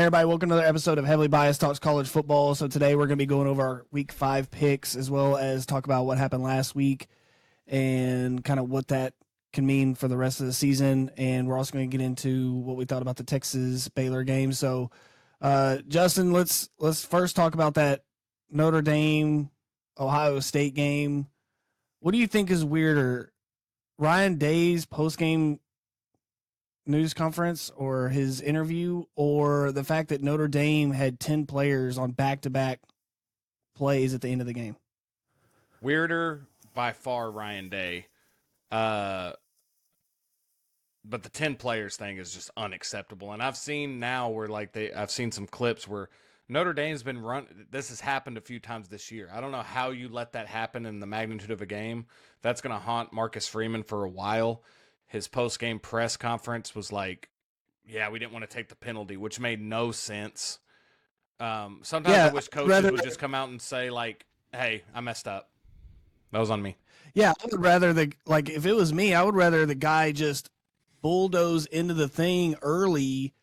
everybody. Welcome to another episode of Heavily Biased Talks College Football. So today we're going to be going over our Week 5 picks as well as talk about what happened last week and kind of what that can mean for the rest of the season. And we're also going to get into what we thought about the Texas-Baylor game. So, Justin, let's first talk about that Notre Dame-Ohio State game. What do you think is weirder, Ryan Day's post-game news conference or his interview, or the fact that Notre Dame had 10 players on back-to-back plays at the end of the game? Weirder by far, Ryan Day. But the 10 players thing is just unacceptable. And I've seen now where I've seen some clips where Notre Dame's been this has happened a few times this year. I don't know how you let that happen in the magnitude of a game. That's going to haunt Marcus Freeman for a while. His post-game press conference was like, yeah, we didn't want to take the penalty, which made no sense. Sometimes I wish coaches would just come out and say, like, hey, I messed up. That was on me. Yeah, I would rather if it was me, I would rather the guy just bulldoze into the thing early,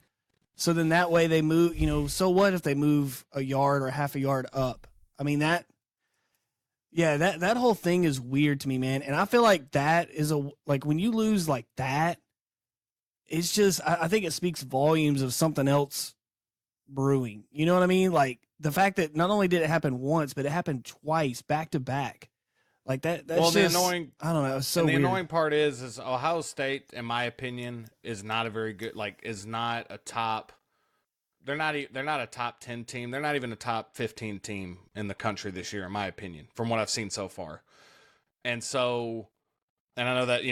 so then that way they move, so what if they move a yard or half a yard up? I mean, that whole thing is weird to me, man. And I feel like that is when you lose like that, it's just, I think it speaks volumes of something else brewing. You know what I mean? Like the fact that not only did it happen once, but it happened twice back to back. Like that's just annoying. I don't know. It's so and the weird. annoying part is Ohio State, in my opinion, is not a very good, is not a top. They're not a top 10 team. They're not even a top 15 team in the country this year, in my opinion, from what I've seen so far. And so, and I know that,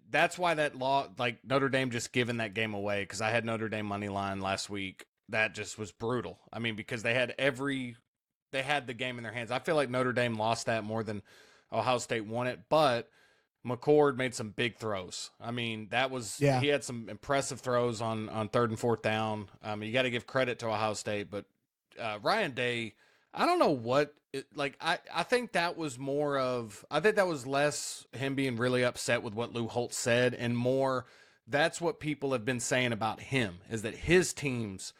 that's why that Notre Dame just giving that game away, because I had Notre Dame money line last week. That just was brutal. I mean, because they had the game in their hands. I feel like Notre Dame lost that more than Ohio State won it, but McCord made some big throws. I mean, he had some impressive throws on 3rd and 4th down. You got to give credit to Ohio State, but Ryan Day, I don't know what, I think that was less him being really upset with what Lou Holtz said, and more, that's what people have been saying about him, is that his teams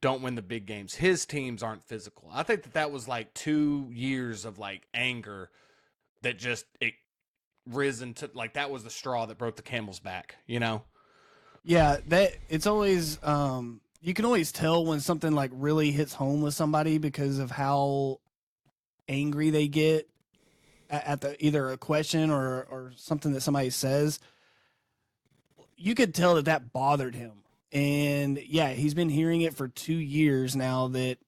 don't win the big games. His teams aren't physical. I think that was 2 years of anger that just, risen to that was the straw that broke the camel's back, Yeah, that it's always you can always tell when something really hits home with somebody because of how angry they get at either a question or something that somebody says. You could tell that bothered him. And yeah, he's been hearing it for 2 years now that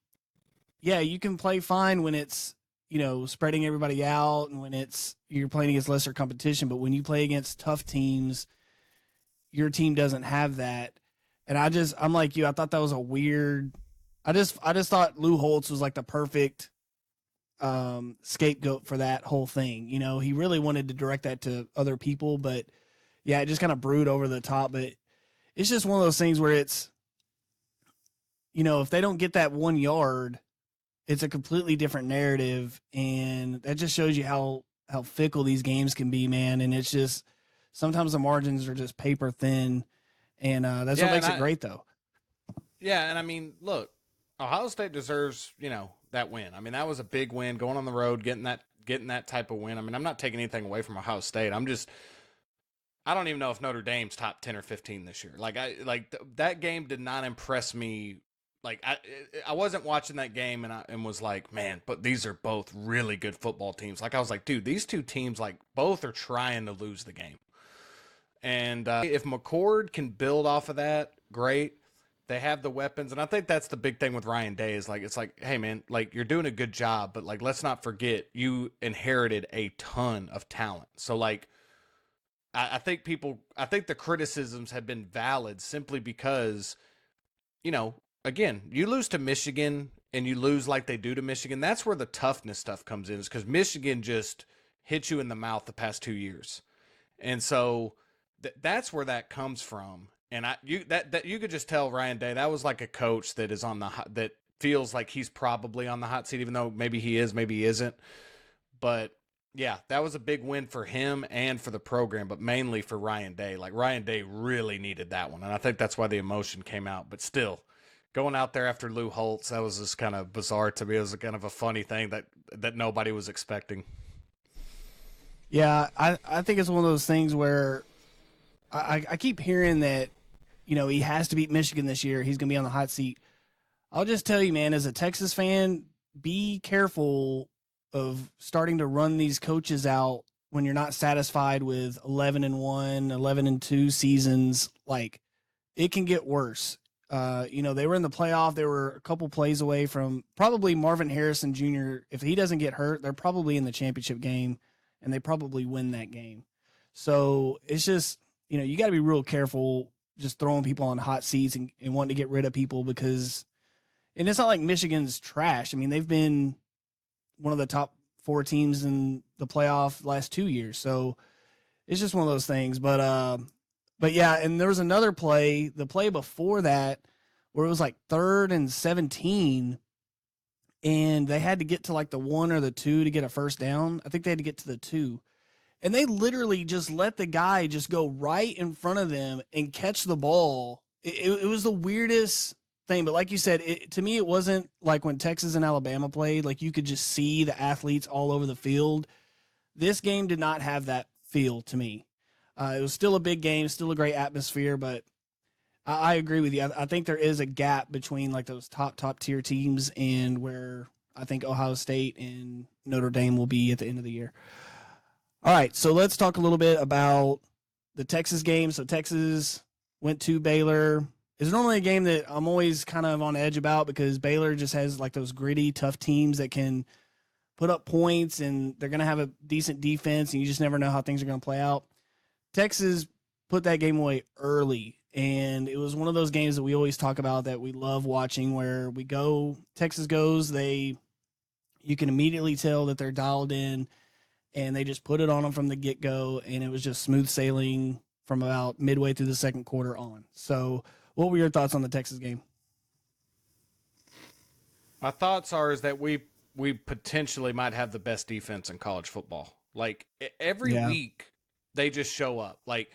you can play fine when it's spreading everybody out and when you're playing against lesser competition. But when you play against tough teams, your team doesn't have that. And I'm like you. I thought that was a weird. I just thought Lou Holtz was the perfect scapegoat for that whole thing. He really wanted to direct that to other people, but yeah, it just kind of brewed over the top. But it's just one of those things where it's, if they don't get that 1 yard, it's a completely different narrative, and that just shows you how fickle these games can be, man. And it's just sometimes the margins are just paper thin, and that's what makes it great, though. Yeah, and I mean, look, Ohio State deserves that win. I mean, that was a big win, going on the road, getting that type of win. I mean, I'm not taking anything away from Ohio State. I don't even know if Notre Dame's top 10 or 15 this year. That game did not impress me. I wasn't watching that game and was like, man, but these are both really good football teams. I was like, dude, these two teams, both are trying to lose the game. And if McCord can build off of that, great. They have the weapons. And I think that's the big thing with Ryan Day is it's hey, man, you're doing a good job, but let's not forget you inherited a ton of talent. So I think the criticisms have been valid simply because, again, you lose to Michigan and you lose like they do to Michigan. That's where the toughness stuff comes in, is because Michigan just hit you in the mouth the past 2 years. And so that's where that comes from. And you could just tell Ryan Day, that was like a coach that is that feels like he's probably on the hot seat, even though maybe he is, maybe he isn't. But yeah, that was a big win for him and for the program, but mainly for Ryan Day. Ryan Day really needed that one. And I think that's why the emotion came out, but still, going out there after Lou Holtz, that was just kind of bizarre to me. It was kind of a funny thing that nobody was expecting. Yeah, I think it's one of those things where I keep hearing that, he has to beat Michigan this year. He's going to be on the hot seat. I'll just tell you, man, as a Texas fan, be careful of starting to run these coaches out when you're not satisfied with 11-1, 11-2 seasons. Like, it can get worse. They were in the playoff. They were a couple plays away from probably Marvin Harrison Jr. If he doesn't get hurt, they're probably in the championship game, and they probably win that game. So it's just, you got to be real careful just throwing people on hot seats and wanting to get rid of people because, and it's not like Michigan's trash. I mean, they've been one of the top 4 teams in the playoff last 2 years. So it's just one of those things. But yeah, and there was another play, the play before that, where it was like 3rd and 17, and they had to get to like the 1 or the 2 to get a first down. I think they had to get to the 2. And they literally just let the guy just go right in front of them and catch the ball. It was the weirdest thing. But like you said, to me, it wasn't like when Texas and Alabama played. Like, you could just see the athletes all over the field. This game did not have that feel to me. It was still a big game, still a great atmosphere, but I agree with you. I think there is a gap between like those top tier teams and where I think Ohio State and Notre Dame will be at the end of the year. All right, so let's talk a little bit about the Texas game. So Texas went to Baylor. It's normally a game that I'm always kind of on edge about because Baylor just has like those gritty, tough teams that can put up points, and they're going to have a decent defense, and you just never know how things are going to play out. Texas put that game away early, and it was one of those games that we always talk about that we love watching where Texas goes, you can immediately tell that they're dialed in, and they just put it on them from the get-go, and it was just smooth sailing from about midway through the second quarter on. So what were your thoughts on the Texas game? My thoughts are is that we potentially might have the best defense in college football. Like, every week they just show up. Like,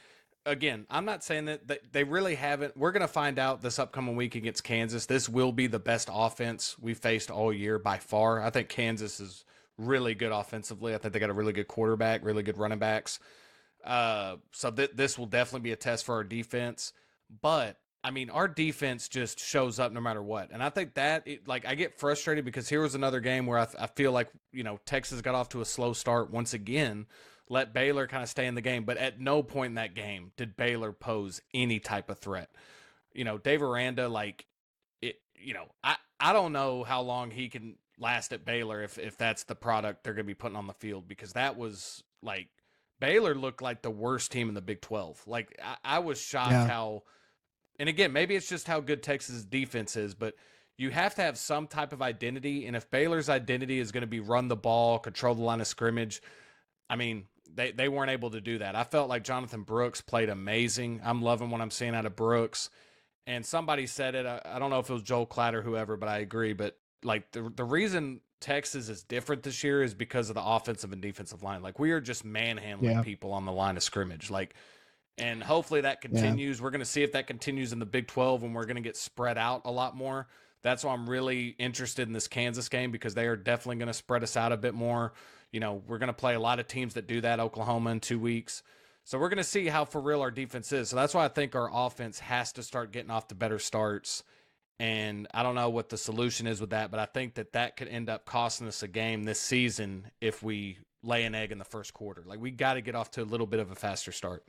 again, I'm not saying that they really haven't. We're going to find out this upcoming week against Kansas. This will be the best offense we've faced all year by far. I think Kansas is really good offensively. I think they got a really good quarterback, really good running backs. So this will definitely be a test for our defense. But, I mean, our defense just shows up no matter what. And I think I get frustrated because here was another game where I feel like, Texas got off to a slow start once again, let Baylor kind of stay in the game. But at no point in that game did Baylor pose any type of threat. Dave Aranda, I don't know how long he can last at Baylor if that's the product they're going to be putting on the field, because that was like Baylor looked like the worst team in the Big 12. Like, I was shocked how, and again, maybe it's just how good Texas defense is, but you have to have some type of identity. And if Baylor's identity is going to be run the ball, control the line of scrimmage, I mean, they weren't able to do that. I felt like Jonathan Brooks played amazing. I'm loving what I'm seeing out of Brooks. And somebody said it, I don't know if it was Joel Klatt or whoever, but I agree. But like the reason Texas is different this year is because of the offensive and defensive line. Like, we are just manhandling people on the line of scrimmage. Like, and hopefully that continues. We're going to see if that continues in the Big 12, and we're going to get spread out a lot more. That's why I'm really interested in this Kansas game, because they are definitely going to spread us out a bit more. We're going to play a lot of teams that do that, Oklahoma in 2 weeks. So we're going to see how for real our defense is. So that's why I think our offense has to start getting off to better starts. And I don't know what the solution is with that, but I think that could end up costing us a game this season if we lay an egg in the first quarter. Like, we got to get off to a little bit of a faster start.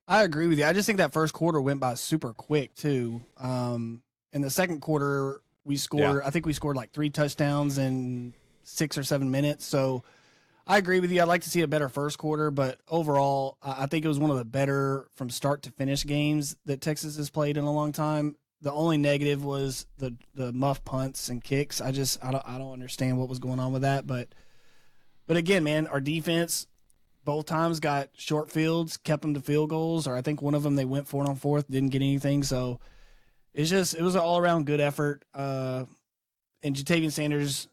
I agree with you. I just think that first quarter went by super quick too. In the second quarter, we scored. I think we scored like 3 touchdowns in 6 or 7 minutes. So I agree with you. I'd like to see a better first quarter, but overall, I think it was one of the better from start to finish games that Texas has played in a long time. The only negative was the muff punts and kicks. I don't understand what was going on with that, but again, man, our defense both times got short fields, kept them to field goals, or I think one of them they went 4 on 4th, didn't get anything. So it was an all around good effort. And Ja'Tavion Sanders,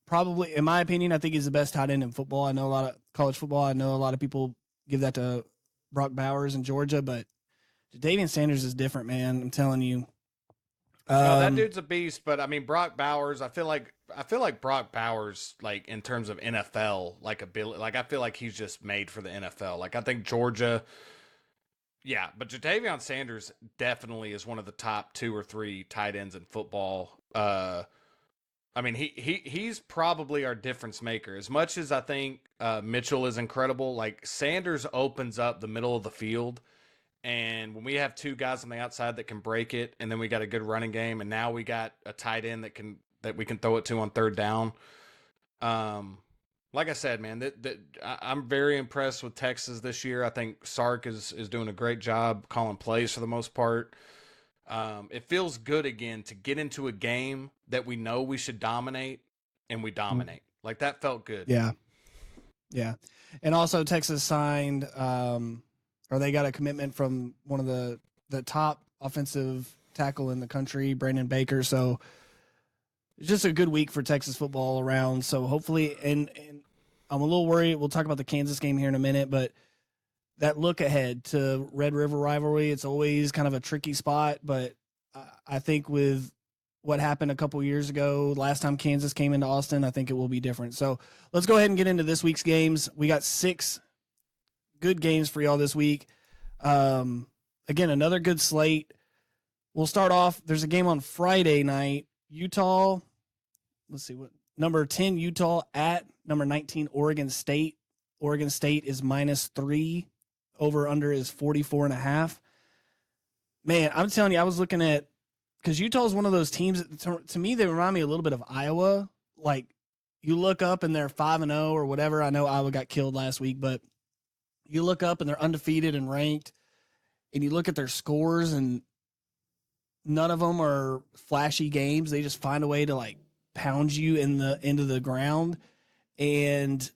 probably, in my opinion, I think he's the best tight end in football. I know a lot of college football. I know a lot of people give that to Brock Bowers in Georgia, but Ja'Tavion Sanders is different, man. I'm telling you. No, that Um, dude's a beast, but I mean Brock Bowers, I feel like Brock Bowers, like in terms of NFL, like ability, like I feel like he's just made for the NFL. Like I think Georgia, yeah, but Jatavion Sanders definitely is one of the top two or three tight ends in football. I mean he's probably our difference maker. As much as I think Mitchell is incredible, like Sanders opens up the middle of the field. And when we have two guys on the outside that can break it, and then we got a good running game, and now we got a tight end that we can throw it to on third down. Um, like I said, man, I'm very impressed with Texas this year. I think Sark is doing a great job calling plays for the most part. It feels good again to get into a game that we know we should dominate, and we dominate. Like that felt good. yeah, yeah, and also Texas signed, or they got a commitment from one of the top offensive tackle in the country, Brandon Baker. So it's just a good week for Texas football all around. So hopefully, and I'm a little worried. We'll talk about the Kansas game here in a minute, but that look ahead to Red River rivalry, it's always kind of a tricky spot. But I think with what happened a couple years ago, last time Kansas came into Austin, I think it will be different. So let's go ahead and get into this week's games. We got 6 good games for y'all this week. Again, another good slate. We'll start off. There's a game on Friday night. Utah. Let's see what number 10 Utah at number 19 Oregon State. Oregon State is -3. Over under is 44.5. Man, I'm telling you, I was looking at, because Utah is one of those teams to me they remind me a little bit of Iowa. Like you look up and they're 5-0 or whatever. I know Iowa got killed last week, but you look up and they're undefeated and ranked, and you look at their scores and none of them are flashy games. They just find a way to like pound you into the ground. And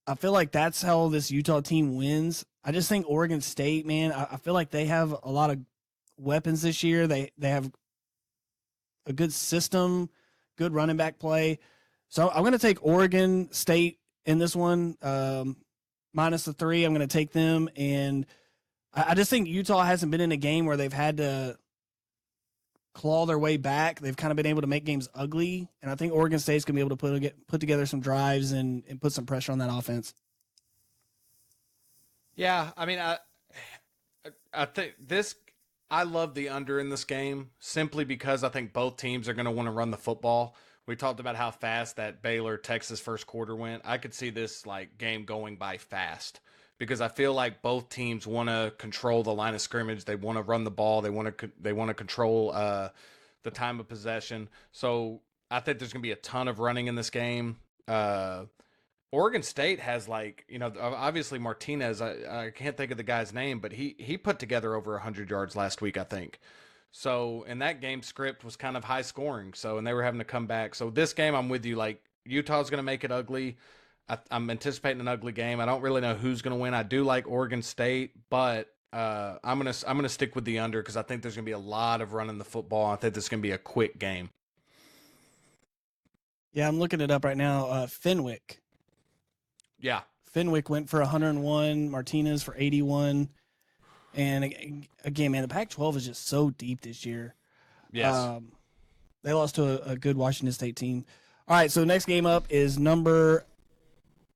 I feel like that's how this Utah team wins. I just think Oregon State, man, I feel like they have a lot of weapons this year. They have a good system, good running back play. So I'm going to take Oregon State in this one, minus the 3. I'm going to take them. And I just think Utah hasn't been in a game where they've had to claw their way back. They've kind of been able to make games ugly. And I think Oregon State's going to be able to put together some drives and put some pressure on that offense. Yeah, I mean, I think this. I love the under in this game simply because I think both teams are going to want to run the football. We talked about how fast that Baylor Texas first quarter went. I could see this like game going by fast because I feel like both teams want to control the line of scrimmage. They want to run the ball. They want to control the time of possession. So I think there's going to be a ton of running in this game. Oregon State has obviously Martinez. I can't think of the guy's name, but he put together over 100 yards last week, I think. So, and that game script was kind of high scoring. So, and they were having to come back. So this game, I'm with you. Like Utah's going to make it ugly. I'm anticipating an ugly game. I don't really know who's going to win. I do like Oregon State, but I'm gonna stick with the under because I think there's going to be a lot of running the football. I think this is going to be a quick game. Yeah, I'm looking it up right now. Fenwick. Yeah. Fenwick went for 101, Martinez for 81. And again, man, the Pac-12 is just so deep this year. Yes. They lost to a good Washington State team. All right, so next game up is number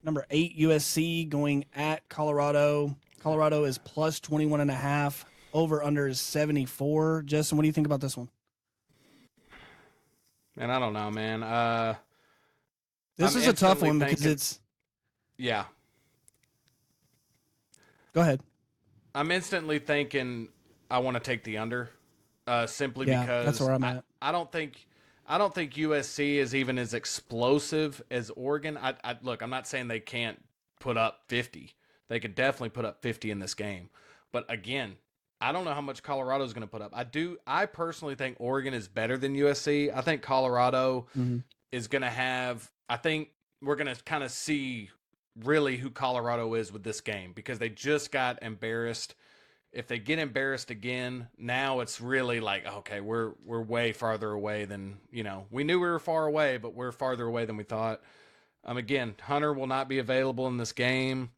8 USC going at Colorado. Colorado is plus 21.5. Over under is 74. Justin, what do you think about this one? And I don't know, man. This is a tough one because it's. Yeah. Go ahead. I'm instantly thinking I want to take the under, simply because that's where I'm at. I don't think USC is even as explosive as Oregon. Look, I'm not saying they can't put up 50. They could definitely put up 50 in this game. But again, I don't know how much Colorado is going to put up. I personally think Oregon is better than USC. I think Colorado is going to have. I think we're going to kind of see really who Colorado is with this game because they just got embarrassed. If they get embarrassed again, now it's really like, okay, we're way farther away than, we knew we were far away, but we're farther away than we thought. Again, Hunter will not be available in this game.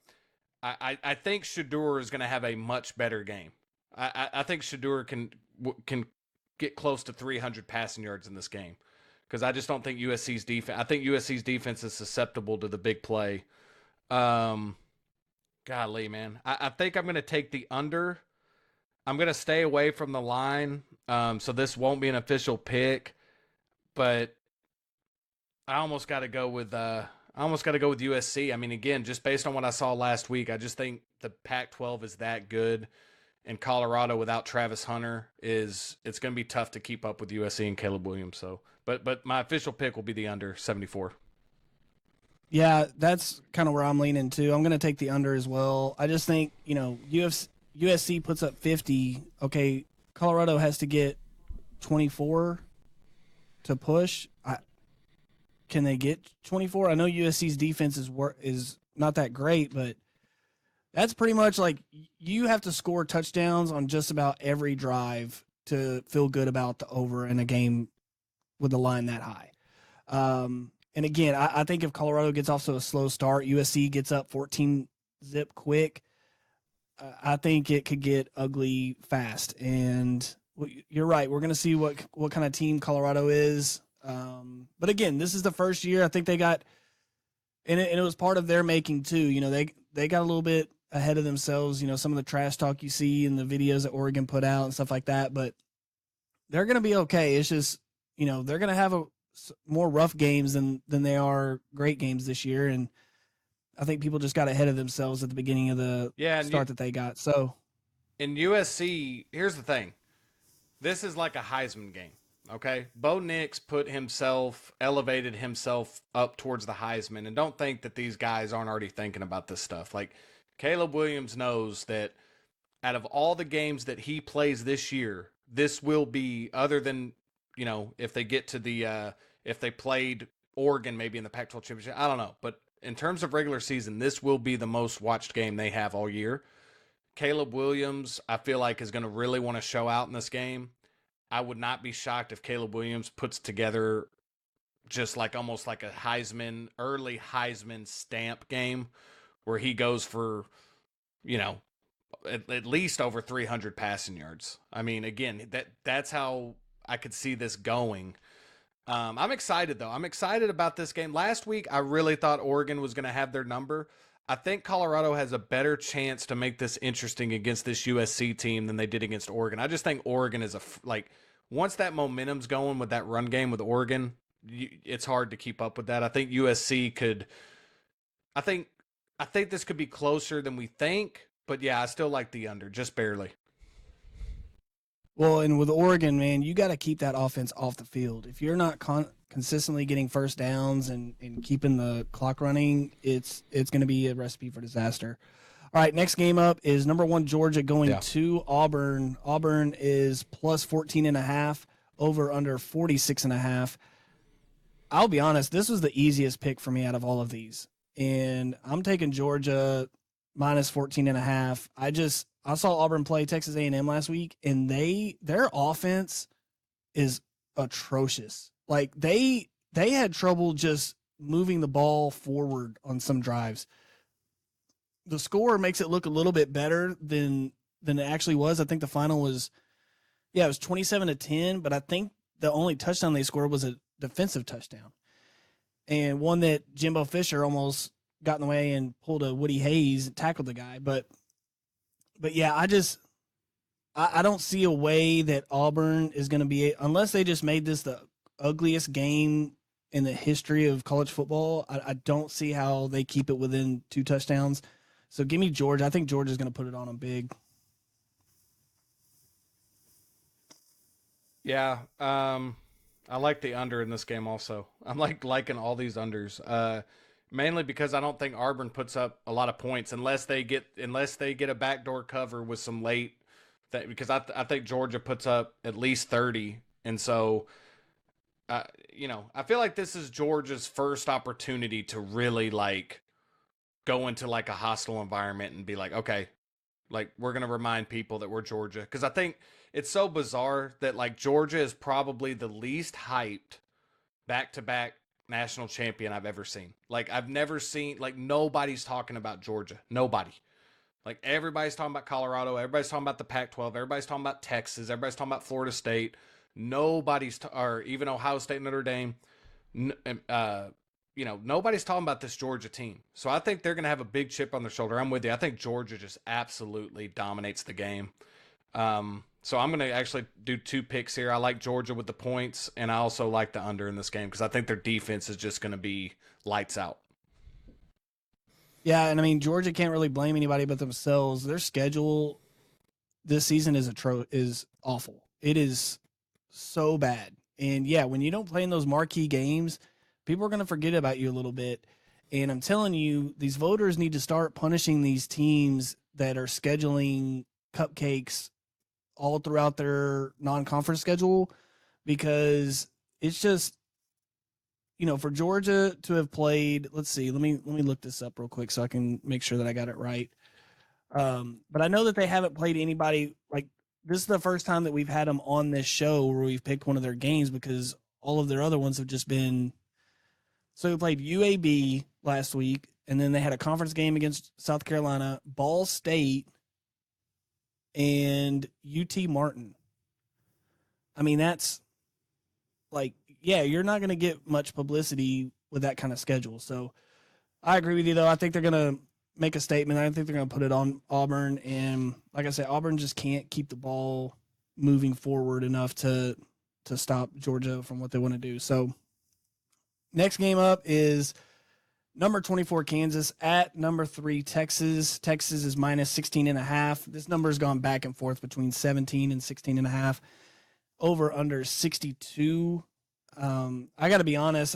I think Shedeur is going to have a much better game. I think Shedeur can get close to 300 passing yards in this game because I just don't think USC's defense. I think USC's defense is susceptible to the big play. Golly, man, I think I'm going to take the under. I'm going to stay away from the line, so this won't be an official pick. But I almost got to go with USC. I mean, again, just based on what I saw last week, I just think the Pac-12 is that good, and Colorado without Travis Hunter it's going to be tough to keep up with USC and Caleb Williams. So, but my official pick will be the under 74. Yeah, that's kind of where I'm leaning too. I'm going to take the under as well. I just think, USC puts up 50. Okay, Colorado has to get 24 to push. Can they get 24? I know USC's defense is not that great, but that's pretty much like you have to score touchdowns on just about every drive to feel good about the over in a game with the line that high. And again, I think if Colorado gets off to a slow start, USC gets up 14 zip quick, I think it could get ugly fast. And you're right. We're going to see what kind of team Colorado is. But again, this is the first year. I think they got, and it was part of their making too. They got a little bit ahead of themselves. Some of the trash talk you see in the videos that Oregon put out and stuff like that. But they're going to be okay. It's just, they're going to have more rough games than they are great games this year. And I think people just got ahead of themselves at the beginning of the start that they got. So in USC, here's the thing. This is like a Heisman game. Okay. Bo Nix elevated himself up towards the Heisman, and don't think that these guys aren't already thinking about this stuff. Like Caleb Williams knows that out of all the games that he plays this year, this will be, other than, if they get to if they played Oregon maybe in the Pac-12 championship, I don't know. But in terms of regular season, this will be the most watched game they have all year. Caleb Williams, I feel like, is going to really want to show out in this game. I would not be shocked if Caleb Williams puts together just like almost like a early Heisman stamp game where he goes for, at least over 300 passing yards. I mean, again, that's how I could see this going. I'm excited, though. I'm excited about this game. Last week, I really thought Oregon was going to have their number. I think Colorado has a better chance to make this interesting against this USC team than they did against Oregon. I just think Oregon is once that momentum's going with that run game with Oregon, it's hard to keep up with that. I think USC could. I think this could be closer than we think, but yeah, I still like the under, just barely. Well, and with Oregon, man, you got to keep that offense off the field. If you're not consistently getting first downs and keeping the clock running, it's going to be a recipe for disaster. All right, next game up is number 1 Georgia going to Auburn. Auburn is plus 14.5, over under 46.5. I'll be honest, this was the easiest pick for me out of all of these, and I'm taking Georgia minus 14.5. I saw Auburn play Texas A&M last week, and their offense is atrocious. Like they had trouble just moving the ball forward on some drives. The score makes it look a little bit better than it actually was. I think the final was, it was 27-10, but I think the only touchdown they scored was a defensive touchdown, and one that Jimbo Fisher almost got in the way and pulled a Woody Hayes and tackled the guy. But yeah, I don't see a way that Auburn is going to be, unless they just made this the ugliest game in the history of college football. I don't see how they keep it within 2 touchdowns. So give me Georgia. I think Georgia's going to put it on them big. Yeah, I like the under in this game also. I'm liking all these unders. Mainly because I don't think Auburn puts up a lot of points unless they get a backdoor cover with some late. Because I think Georgia puts up at least 30, and so I feel like this is Georgia's first opportunity to really go into a hostile environment and be like, okay, we're gonna remind people that we're Georgia. Because I think it's so bizarre that Georgia is probably the least hyped back-to-back national champion I've ever seen. I've never seen, nobody's talking about Georgia. Nobody. Everybody's talking about Colorado. Everybody's talking about the Pac-12. Everybody's talking about Texas. Everybody's talking about Florida State. or even Ohio State, Notre Dame, nobody's talking about this Georgia team. So I think they're going to have a big chip on their shoulder. I'm with you. I think Georgia just absolutely dominates the game. So I'm going to actually do 2 picks here. I like Georgia with the points, and I also like the under in this game because I think their defense is just going to be lights out. Yeah, and I mean Georgia can't really blame anybody but themselves. Their schedule this season is awful. It is so bad. And yeah, when you don't play in those marquee games, people are going to forget about you a little bit. And I'm telling you, these voters need to start punishing these teams that are scheduling cupcakes all throughout their non-conference schedule, because it's just, for Georgia to have played, let's see, let me look this up real quick so I can make sure that I got it right. But I know that they haven't played anybody like this is the first time that we've had them on this show where we've picked one of their games, because all of their other ones have just been. So we played UAB last week, and then they had a conference game against South Carolina, Ball State, and UT Martin. I mean, that's like, yeah, you're not going to get much publicity with that kind of schedule. So I agree with you, though. I think they're going to make a statement. I think they're going to put it on Auburn. And like I said, Auburn just can't keep the ball moving forward enough to stop Georgia from what they want to do. So next game up is number 24 Kansas at number 3 Texas. Texas is minus 16.5. This number has gone back and forth between 17 and 16.5. Over under 62. I got to be honest.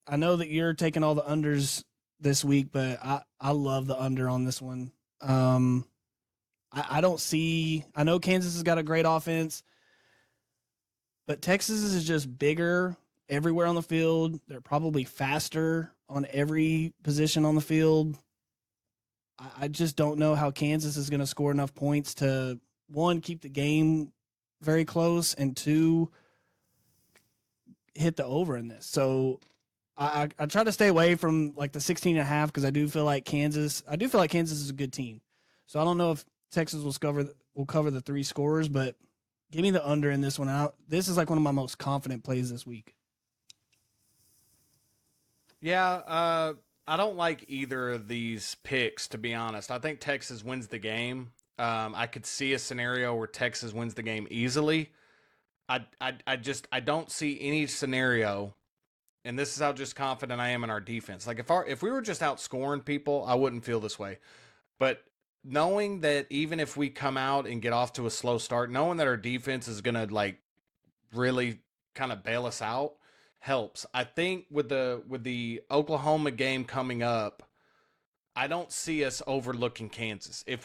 I know that you're taking all the unders this week, but I love the under on this one. I don't see. I know Kansas has got a great offense, but Texas is just bigger everywhere on the field. They're probably faster on every position on the field. I just don't know how Kansas is going to score enough points to, 1, keep the game very close, and 2, hit the over in this. So I try to stay away from like the 16.5 because I do feel like Kansas is a good team. So I don't know if Texas will cover the 3 scorers, but give me the under in this one. This is like one of my most confident plays this week. Yeah, I don't like either of these picks, to be honest. I think Texas wins the game. I could see a scenario where Texas wins the game easily. I don't see any scenario, and this is how just confident I am in our defense. Like if we were just outscoring people, I wouldn't feel this way. But knowing that even if we come out and get off to a slow start, knowing that our defense is gonna like really kind of bail us out helps. I think with the Oklahoma game coming up, I don't see us overlooking Kansas. If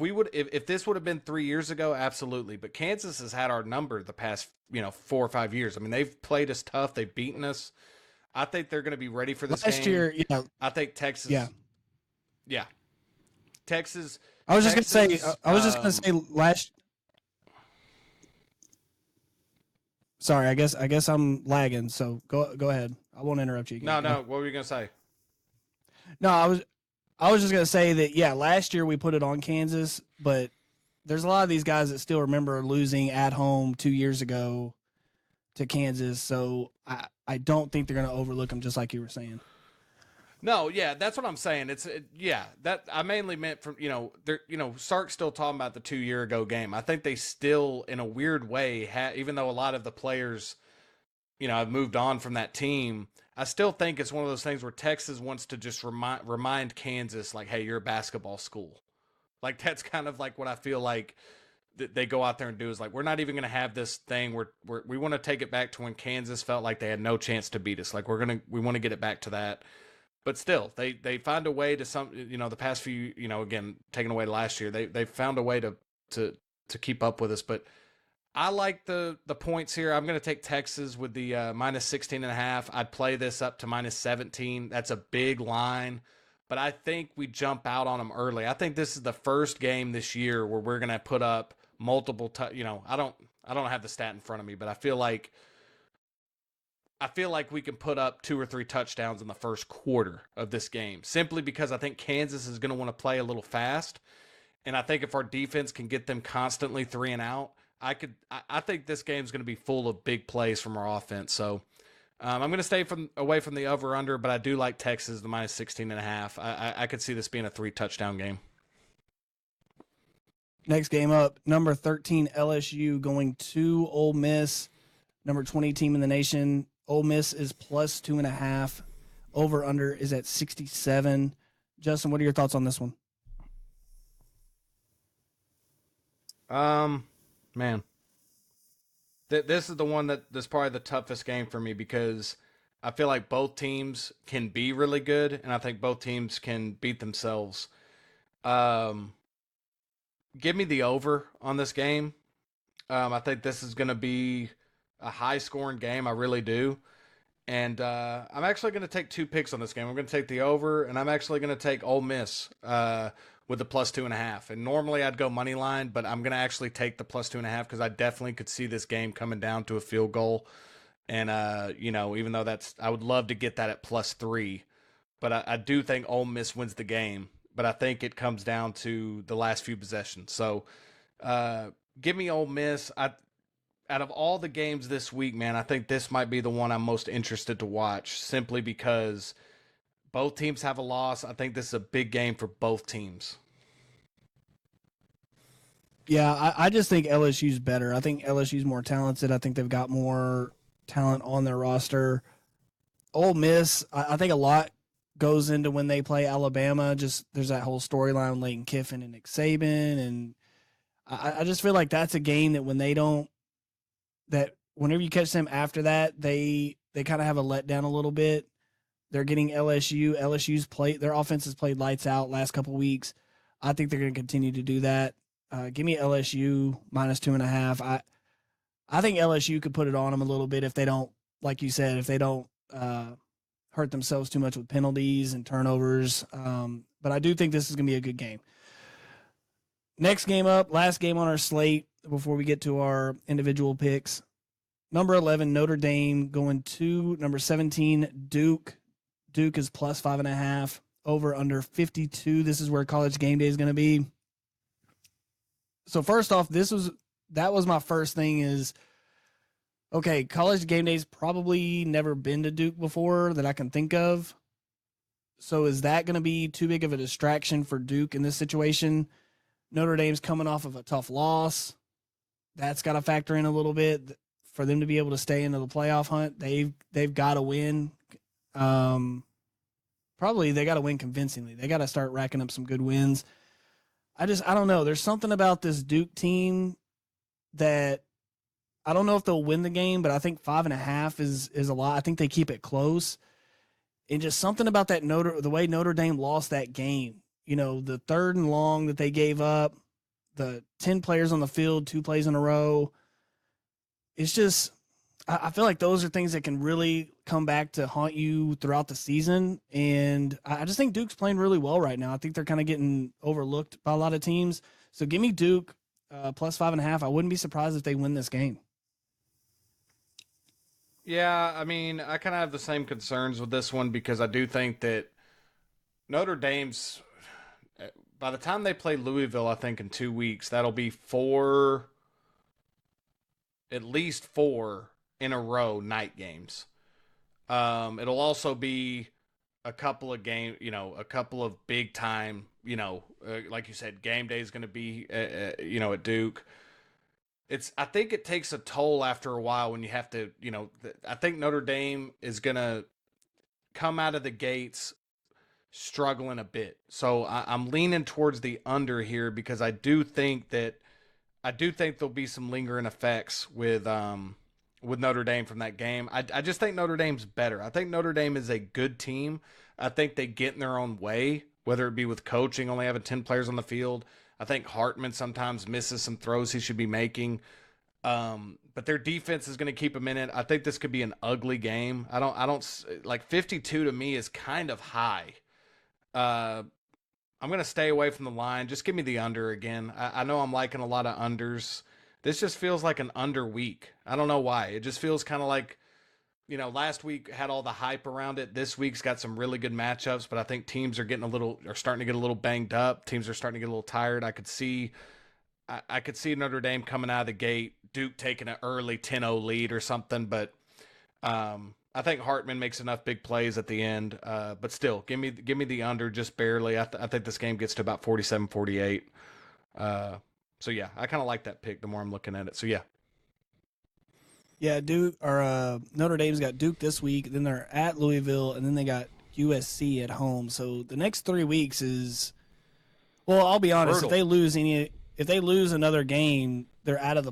this would have been 3 years ago, absolutely. But Kansas has had our number the past 4 or 5 years. I mean, they've played us tough. They've beaten us. I think they're going to be ready for this Last game. year, I think Texas. Yeah. Texas. I was just going to say. I was just going to say last. Sorry, I guess I'm lagging. So go ahead. I won't interrupt you again. No. What were you going to say? No, I was just going to say that, yeah, last year we put it on Kansas, but there's a lot of these guys that still remember losing at home 2 years ago to Kansas. So I don't think they're going to overlook them, just like you were saying. No, yeah, that's what I'm saying. That I mainly meant from, Sark's still talking about the 2 year ago game. I think they still, in a weird way, even though a lot of the players, have moved on from that team, I still think it's one of those things where Texas wants to just remind Kansas, like, hey, you're a basketball school. Like, that's kind of like what I feel like they go out there and do, is like, we're not even going to have this thing where we want to take it back to when Kansas felt like they had no chance to beat us. Like, we want to get it back to that. But still, they find a way to the past few, again, taking away last year, they found a way to keep up with us. But I like the points here. I'm going to take Texas with the minus 16.5. I'd play this up to minus 17. That's a big line, but I think we jump out on them early. I think this is the first game this year where we're going to put up multiple. I don't have the stat in front of me, but I feel like we can put up 2 or 3 touchdowns in the first quarter of this game, simply because I think Kansas is going to want to play a little fast. And I think if our defense can get them constantly 3 and out, I think this game's going to be full of big plays from our offense. So I'm going to stay away from the over under, but I do like Texas the minus 16.5. I could see this being a 3-touchdown game. Next game up, number 13 LSU going to Ole Miss, number 20 team in the nation. Ole Miss is plus 2.5. Over under is at 67. Justin, what are your thoughts on this one? Man, this is the one that's probably the toughest game for me because I feel like both teams can be really good, and I think both teams can beat themselves. Um, Give me the over on this game. I think this is going to be a high scoring game. I really do. And I'm actually going to take 2 picks on this game. I'm going to take the over, and I'm actually going to take Ole Miss with the plus 2.5. And normally I'd go money line, but I'm going to actually take the plus 2.5 because I definitely could see this game coming down to a field goal. And even though I would love to get that at plus 3, but I do think Ole Miss wins the game. But I think it comes down to the last few possessions. So give me Ole Miss. Out of all the games this week, man, I think this might be the one I'm most interested to watch simply because both teams have a loss. I think this is a big game for both teams. Yeah, I just think LSU's better. I think LSU's more talented. I think they've got more talent on their roster. Ole Miss, I think a lot goes into when they play Alabama. Just there's that whole storyline with Lane Kiffin and Nick Saban, and I just feel like that's a game that whenever you catch them after that, they kind of have a letdown a little bit. They're getting LSU. Their offense has played lights out last couple weeks. I think they're going to continue to do that. Give me LSU minus 2.5. I think LSU could put it on them a little bit if they don't, like you said, if they don't hurt themselves too much with penalties and turnovers. But I do think this is going to be a good game. Next game up, last game on our slate before we get to our individual picks. Number 11, Notre Dame going to number 17, Duke. Duke is plus 5.5. Over under 52. This is where College Game Day is going to be. So first off, that was my first thing is, okay, College Game Day's probably never been to Duke before that I can think of. So is that going to be too big of a distraction for Duke in this situation? Notre Dame's coming off of a tough loss. That's got to factor in a little bit for them to be able to stay into the playoff hunt. They've got to win. Probably they got to win convincingly. They got to start racking up some good wins. I don't know. There's something about this Duke team that I don't know if they'll win the game, but I think 5.5 is a lot. I think they keep it close. And just something about the way Notre Dame lost that game. The 3rd and long that they gave up, the 10 players on the field, 2 plays in a row. It's just, I feel like those are things that can really come back to haunt you throughout the season. And I just think Duke's playing really well right now. I think they're kind of getting overlooked by a lot of teams. So give me Duke plus 5.5. I wouldn't be surprised if they win this game. Yeah, I mean, I kind of have the same concerns with this one because I do think that Notre Dame's, by the time they play Louisville, I think in 2 weeks, that'll be at least 4 in a row night games. It'll also be a couple of a couple of big time, like you said, game day is going to be, at Duke. I think it takes a toll after a while when you have to, I think Notre Dame is going to come out of the gates struggling a bit. So I'm leaning towards the under here because I do think there'll be some lingering effects with Notre Dame from that game. I just think Notre Dame's better. I think Notre Dame is a good team. I think they get in their own way, whether it be with coaching, only having 10 players on the field. I think Hartman sometimes misses some throws he should be making. But their defense is going to keep them in it. I think this could be an ugly game. I don't like 52 to me is kind of high. I'm going to stay away from the line. Just give me the under again. I know I'm liking a lot of unders. This just feels like an under week. I don't know why. It just feels kind of like, last week had all the hype around it. This week's got some really good matchups, but I think teams are starting to get a little banged up. Teams are starting to get a little tired. I could see Notre Dame coming out of the gate, Duke taking an early 10-0 lead or something, but I think Hartman makes enough big plays at the end. But still, give me the under just barely. I think this game gets to about 47-48. So yeah, I kind of like that pick the more I'm looking at it. So yeah. Yeah, Duke or Notre Dame's got Duke this week, then they're at Louisville, and then they got USC at home. So the next 3 weeks is, well, I'll be honest, Brutal. if they lose another game, they're out of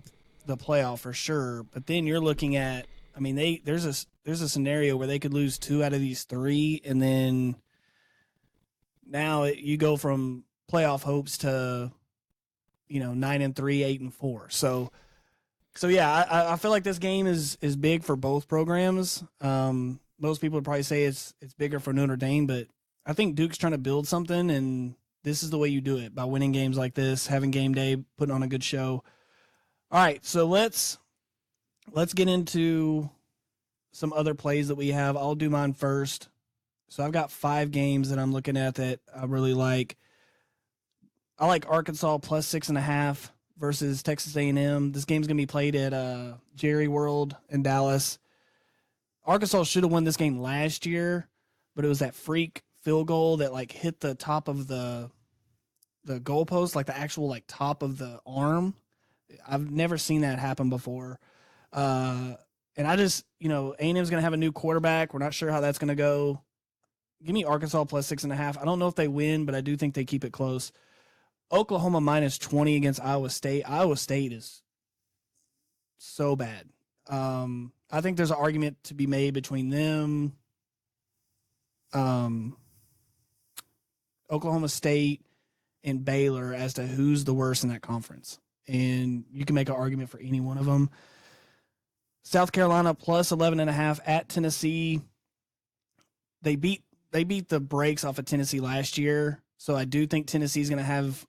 the playoff for sure. But then you're looking at, I mean, there's a scenario where they could lose 2 out of these 3, and then now you go from playoff hopes to 9-3, 8-4. So yeah, I feel like this game is big for both programs. Most people would probably say it's bigger for Notre Dame, but I think Duke's trying to build something, and this is the way you do it, by winning games like this, having game day, putting on a good show. All right, so let's get into some other plays that we have. I'll do mine first. So I've got 5 games that I'm looking at that I really like. I like Arkansas plus 6.5 versus Texas A&M. This game's going to be played at Jerry World in Dallas. Arkansas should have won this game last year, but it was that freak field goal that like hit the top of the goalpost, like the actual like top of the arm. I've never seen that happen before. And I just, A&M's going to have a new quarterback. We're not sure how that's going to go. Give me Arkansas plus 6.5. I don't know if they win, but I do think they keep it close. Oklahoma minus 20 against Iowa State. Iowa State is so bad. I think there's an argument to be made between them, Oklahoma State, and Baylor as to who's the worst in that conference. And you can make an argument for any one of them. South Carolina plus 11.5 at Tennessee. They beat the brakes off of Tennessee last year, so I do think Tennessee's going to have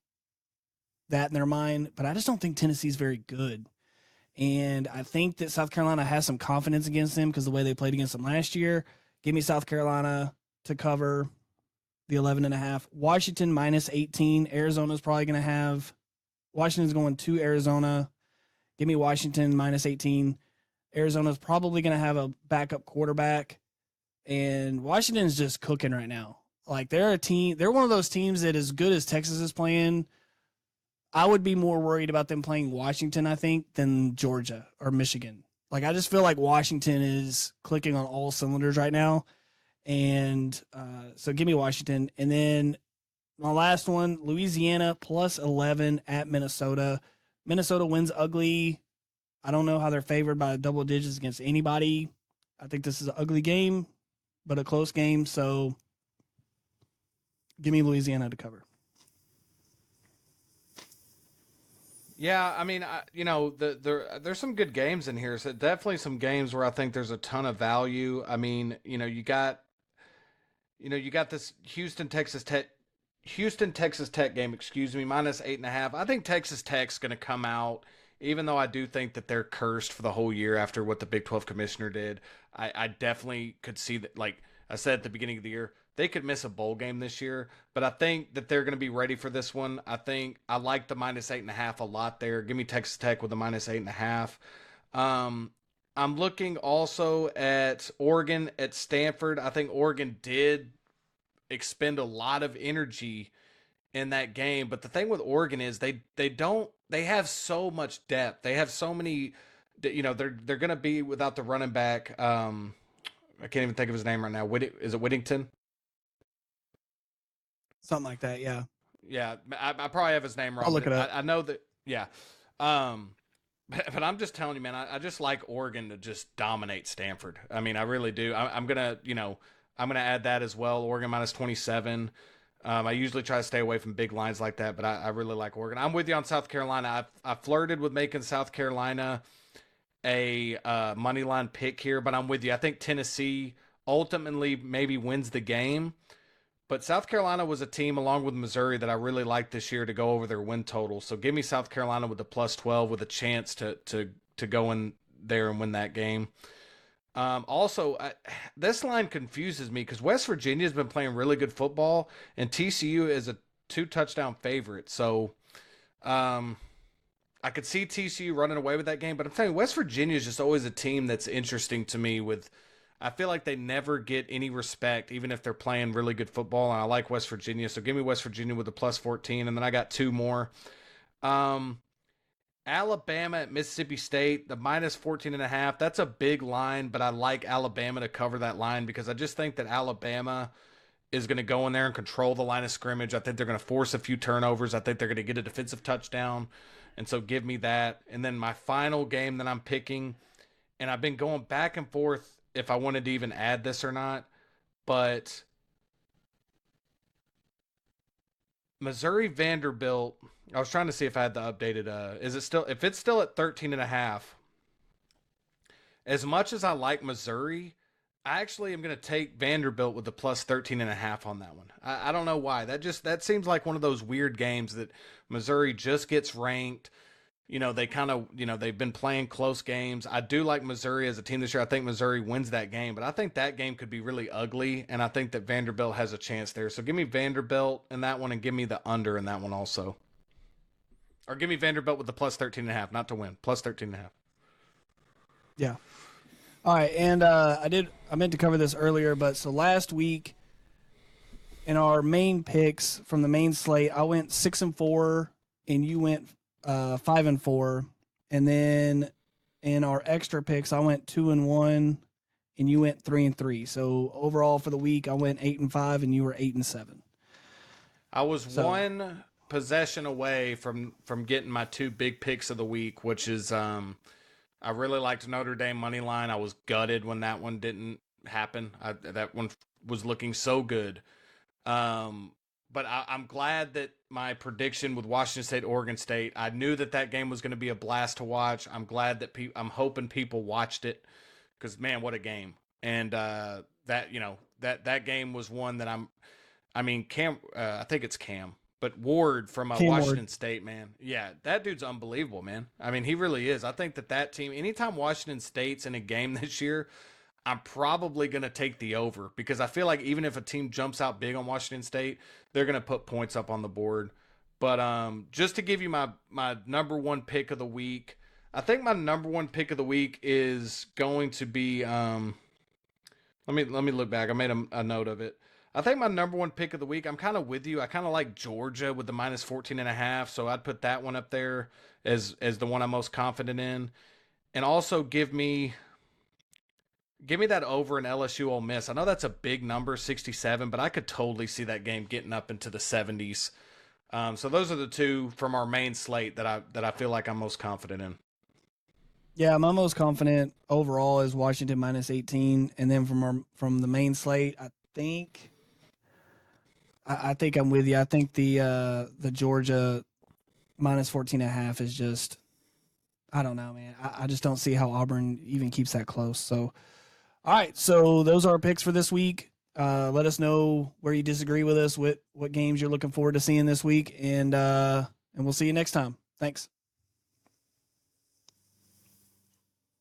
that in their mind, but I just don't think Tennessee's very good. And I think that South Carolina has some confidence against them because the way they played against them last year. Give me South Carolina to cover the 11.5. Washington minus 18. Arizona's probably going to have. Washington's going to Arizona. Give me Washington minus 18. Arizona's probably going to have a backup quarterback. And Washington's just cooking right now. Like they're one of those teams that as good as Texas is playing, I would be more worried about them playing Washington, I think, than Georgia or Michigan. Like, I just feel like Washington is clicking on all cylinders right now. And so give me Washington. And then my last one, Louisiana plus 11 at Minnesota. Minnesota wins ugly. I don't know how they're favored by double digits against anybody. I think this is an ugly game, but a close game. So give me Louisiana to cover. Yeah, I mean, there's some good games in here. So definitely some games where I think there's a ton of value. I mean, you got this Houston Texas Tech game, excuse me, minus 8.5. I think Texas Tech's going to come out, even though I do think that they're cursed for the whole year after what the Big 12 commissioner did. I definitely could see that, like I said at the beginning of the year, they could miss a bowl game this year, but I think that they're going to be ready for this one. I like the minus 8.5 a lot there. Give me Texas Tech with a minus 8.5. I'm looking also at Oregon at Stanford. I think Oregon did expend a lot of energy in that game, but the thing with Oregon is they have so much depth. They have so many, they're going to be without the running back. I can't even think of his name right now. Is it Whittington? Something like that, yeah. Yeah, I probably have his name wrong. I'll look it up. I know that, yeah. But I'm just telling you, man, I just like Oregon to just dominate Stanford. I mean, I really do. I'm going to add that as well. Oregon minus 27. I usually try to stay away from big lines like that, but I really like Oregon. I'm with you on South Carolina. I flirted with making South Carolina a money line pick here, but I'm with you. I think Tennessee ultimately maybe wins the game. But South Carolina was a team, along with Missouri, that I really liked this year to go over their win total. So give me South Carolina with the plus 12 with a chance to go in there and win that game. Also, this line confuses me because West Virginia has been playing really good football, and TCU is a 2-touchdown favorite. So I could see TCU running away with that game, but I'm telling you, West Virginia is just always a team that's interesting to me. I feel like they never get any respect, even if they're playing really good football. And I like West Virginia, so give me West Virginia with a plus 14, and then I got two more. Um, Alabama at Mississippi State, the minus 14.5. That's a big line, but I like Alabama to cover that line because I just think that Alabama is going to go in there and control the line of scrimmage. I think they're going to force a few turnovers. I think they're going to get a defensive touchdown. And so give me that. And then my final game that I'm picking, and I've been going back and forth if I wanted to even add this or not, but Missouri Vanderbilt, I was trying to see if I had the updated, if it's still at 13.5, as much as I like Missouri, I actually am going to take Vanderbilt with the plus 13.5 on that one. I don't know why. That seems like one of those weird games that Missouri just gets ranked. They kind of, they've been playing close games. I do like Missouri as a team this year. I think Missouri wins that game, but I think that game could be really ugly, and I think that Vanderbilt has a chance there. So give me Vanderbilt in that one and give me the under in that one also. Or give me Vanderbilt with the plus 13.5, not to win, plus 13.5. Yeah. All right, and I meant to cover this earlier, but so last week in our main picks from the main slate, I went 6-4, and you went 5-4, and then in our extra picks, I went 2-1, and you went 3-3. So overall for the week, I went 8-5, and you were 8-7. I was one possession away from getting my two big picks of the week, which is I really liked Notre Dame money line. I was gutted when that one didn't happen. That one was looking so good. But I'm glad that my prediction with Washington State, Oregon State, I knew that game was going to be a blast to watch. I'm glad that I'm hoping people watched it because, man, what a game. And that game was one that Cam, I think it's Cam, but Ward from Washington State, man. Yeah, that dude's unbelievable, man. I mean, he really is. I think that team, anytime Washington State's in a game this year, I'm probably going to take the over because I feel like even if a team jumps out big on Washington State, they're going to put points up on the board. But just to give you my number one pick of the week, I think my number one pick of the week is going to be let me look back. I made a note of it. I think my number one pick of the week, I'm kind of with you. I kind of like Georgia with the minus 14.5, so I'd put that one up there as the one I'm most confident in. And also give me that over in LSU Ole Miss. I know that's a big number, 67, but I could totally see that game getting up into the 70s. So those are the two from our main slate that I feel like I'm most confident in. Yeah, my most confident overall is Washington minus 18, and then from the main slate, I think I'm with you. I think the Georgia minus 14.5 is just, I don't know, man. I just don't see how Auburn even keeps that close. So, all right. So those are our picks for this week. Let us know where you disagree with us, what games you're looking forward to seeing this week, and we'll see you next time. Thanks.